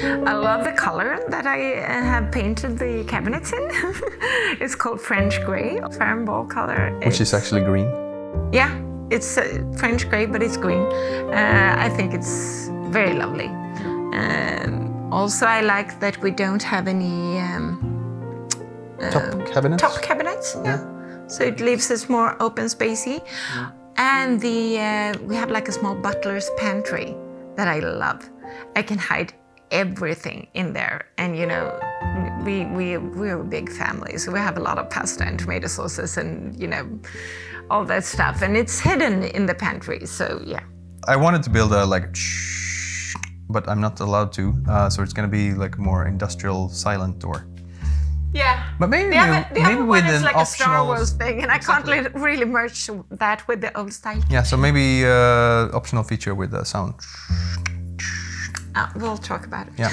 I love the color that I have painted the cabinets in. It's called French grey, farm color. Which is actually green. Yeah, it's French grey, but it's green. I think it's very lovely. Also, I like that we don't have any Top cabinets? Top cabinets, yeah. So it leaves us more open spacey. And we have like a small butler's pantry that I love. I can hide everything in there, and you know, we're a big family, so we have a lot of pasta and tomato sauces and you know, all that stuff, and it's hidden in the pantry. So yeah. I wanted to build a but I'm not allowed to, so it's gonna be like a more industrial silent door. Yeah, but maybe the other with one is an like optional... a Star Wars thing, and Exactly. I can't really merge that with the old style. Yeah, so maybe optional feature with the sound. We'll talk about it. Yeah.